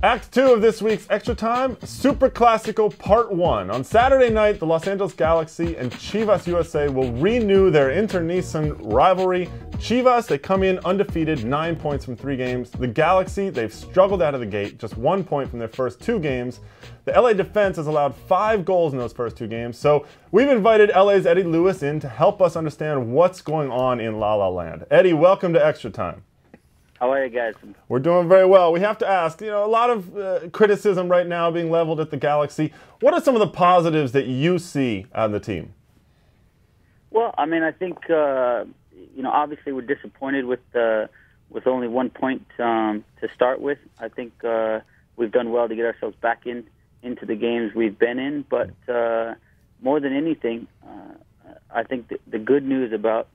Act 2 of this week's Extra Time, Super Classico Part 1. On Saturday night, the Los Angeles Galaxy and Chivas USA will renew their internecine rivalry. Chivas, they come in undefeated, 9 points from 3 games. The Galaxy, they've struggled out of the gate, just 1 point from their first 2 games. The LA defense has allowed 5 goals in those first 2 games, so we've invited LA's Eddie Lewis in to help us understand what's going on in La La Land. Eddie, welcome to Extra Time. How are you guys? We're doing very well. We have to ask, a lot of criticism right now being leveled at the Galaxy. What are some of the positives that you see on the team? Well, I mean, I think, obviously we're disappointed with only 1 point to start with. I think we've done well to get ourselves back into the games we've been in. But more than anything, I think the good news about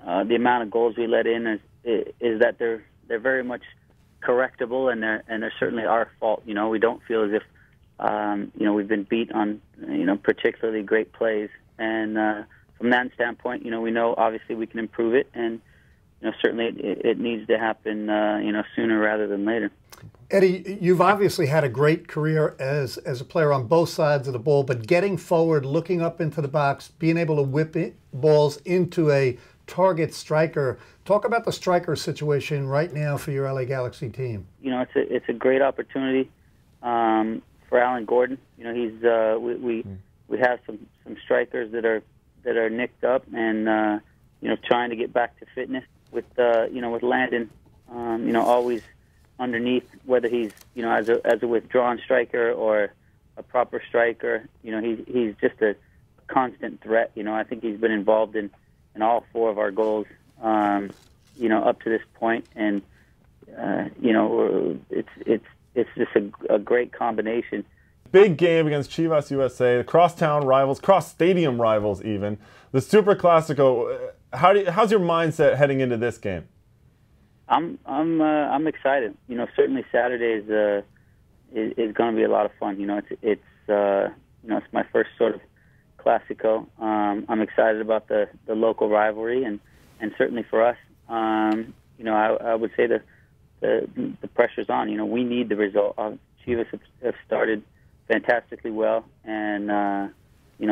the amount of goals we let in is that they're very much correctable, and they're certainly our fault. We don't feel as if we've been beat on particularly great plays, and from that standpoint, we know obviously we can improve it, and certainly it needs to happen sooner rather than later. Eddie, you've obviously had a great career as a player on both sides of the ball, but getting forward, looking up into the box, being able to whip balls into a target striker. Talk about the striker situation right now for your LA Galaxy team. It's a great opportunity for Alan Gordon. He's we have some strikers that are nicked up and trying to get back to fitness with with Landon always underneath, whether he's as a withdrawn striker or a proper striker. He's just a constant threat. I think he's been involved in all 4 of our goals, up to this point, and it's just a great combination. Big game against Chivas USA, crosstown rivals, cross-stadium rivals even. The Super Classico. How's your mindset heading into this game? I'm excited. Certainly Saturday is going to be a lot of fun. It's my first sort of Classico. I'm excited about the local rivalry, and certainly for us, I would say the pressure's on. We need the result. Chivas have started fantastically well, and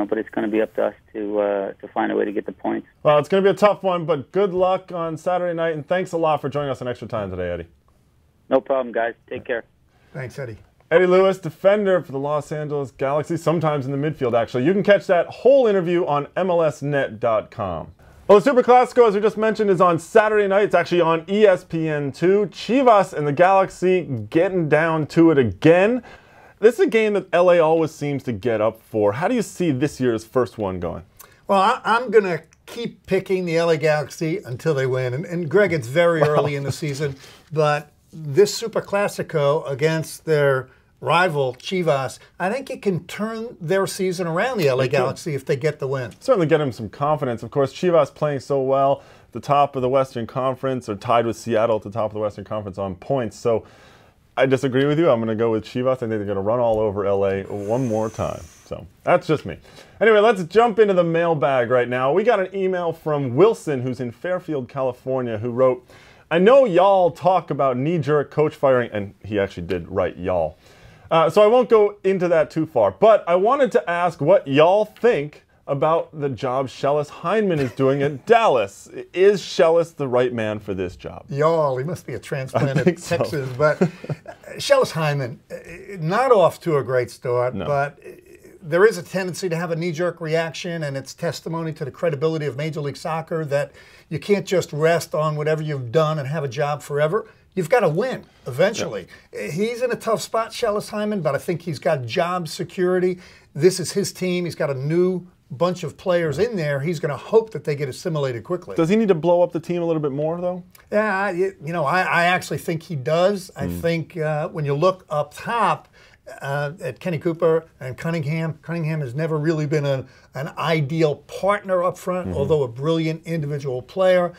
but it's going to be up to us to find a way to get the points. Well, it's going to be a tough one, but good luck on Saturday night, and thanks a lot for joining us on Extra Time today, Eddie. No problem, guys. Take care. Thanks, Eddie. Eddie Lewis, defender for the Los Angeles Galaxy, sometimes in the midfield, actually. You can catch that whole interview on MLSnet.com. Well, the Super Classico, as we just mentioned, is on Saturday night. It's actually on ESPN2. Chivas and the Galaxy getting down to it again. This is a game that LA always seems to get up for. How do you see this year's first one going? Well, I'm going to keep picking the LA Galaxy until they win. And Greg, it's very early in the season, but this Super Classico against their rival Chivas, I think it can turn their season around, the LA Galaxy, if they get the win. Certainly get them some confidence. Of course, Chivas playing so well at the top of the Western Conference, or tied with Seattle at the top of the Western Conference on points. So I disagree with you. I'm going to go with Chivas. I think they're going to run all over LA one more time. So that's just me. Anyway, let's jump into the mailbag right now. We got an email from Wilson, who's in Fairfield, California, who wrote, "I know y'all talk about knee-jerk coach firing," and he actually did write y'all. So I won't go into that too far, but I wanted to ask what y'all think about the job Schellas Hyndman is doing at Dallas. Is Schellas the right man for this job? Y'all, he must be a transplanted Texan, but Schellas Hyndman, not off to a great start, No. but there is a tendency to have a knee-jerk reaction, and it's testimony to the credibility of Major League Soccer that you can't just rest on whatever you've done and have a job forever. You've got to win eventually. Yep. He's in a tough spot, Schellas Hyndman, but I think he's got job security. This is his team. He's got a new bunch of players in there. He's going to hope that they get assimilated quickly. Does he need to blow up the team a little bit more, though? Yeah, I actually think he does. I think when you look up top at Kenny Cooper and Cunningham has never really been an ideal partner up front, although a brilliant individual player.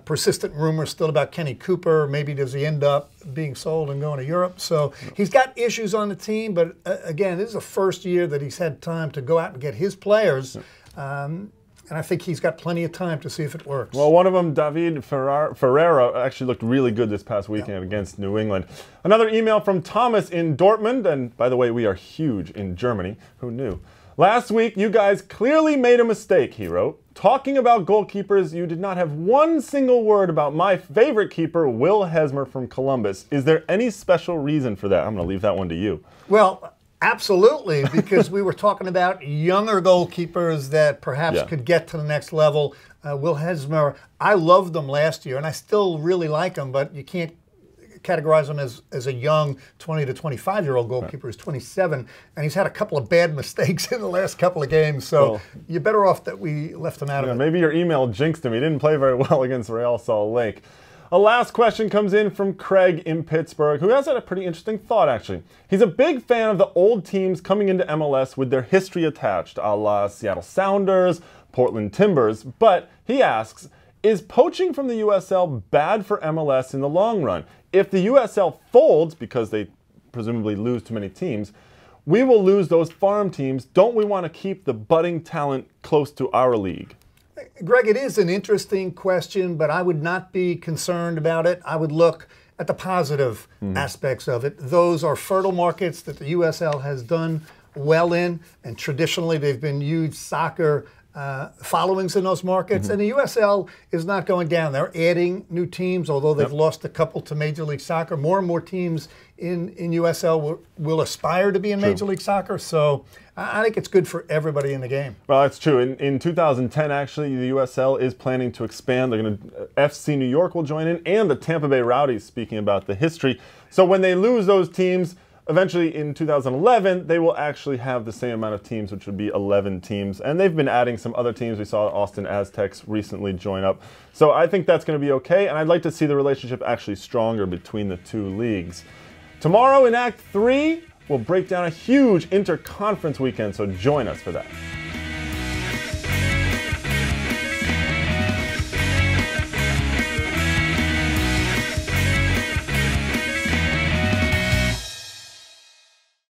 Persistent rumors still about Kenny Cooper. Maybe does he end up being sold and going to Europe? So he's got issues on the team, but again, this is the first year that he's had time to go out and get his players. and I think he's got plenty of time to see if it works. Well, one of them, David Ferreira, actually looked really good this past weekend against New England. Another email from Thomas in Dortmund, and by the way, we are huge in Germany. Who knew? Last week, you guys clearly made a mistake, he wrote. Talking about goalkeepers, you did not have one single word about my favorite keeper, Will Hesmer from Columbus. Is there any special reason for that? I'm going to leave that one to you. Well, absolutely, because we were talking about younger goalkeepers that perhaps could get to the next level. Will Hesmer, I loved him last year, and I still really like him, but you can't categorize him as a young 20 to 25-year-old goalkeeper. He's 27, and he's had a couple of bad mistakes in the last couple of games, so you're better off that we left him out of it. Maybe your email jinxed him. He didn't play very well against Real Salt Lake. A last question comes in from Craig in Pittsburgh, who has had a pretty interesting thought, actually. He's a big fan of the old teams coming into MLS with their history attached, a la Seattle Sounders, Portland Timbers, but he asks, is poaching from the USL bad for MLS in the long run? If the USL folds, because they presumably lose too many teams, we will lose those farm teams. Don't we want to keep the budding talent close to our league? Greg, it is an interesting question, but I would not be concerned about it. I would look at the positive aspects of it. Those are fertile markets that the USL has done well in, and traditionally they've been huge soccer followings in those markets, and the USL is not going down. They're adding new teams, although they've lost a couple to Major League Soccer. More and more teams in USL will aspire to be in Major League Soccer, so I think it's good for everybody in the game. Well, that's true. In 2010, actually, the USL is planning to expand. They're going to, FC New York will join in, and the Tampa Bay Rowdies, speaking about the history. So when they lose those teams, eventually, in 2011, they will actually have the same amount of teams, which would be 11 teams. And they've been adding some other teams. We saw Austin Aztecs recently join up. So I think that's going to be okay. And I'd like to see the relationship actually stronger between the two leagues. Tomorrow in Act 3, we'll break down a huge interconference weekend. So join us for that.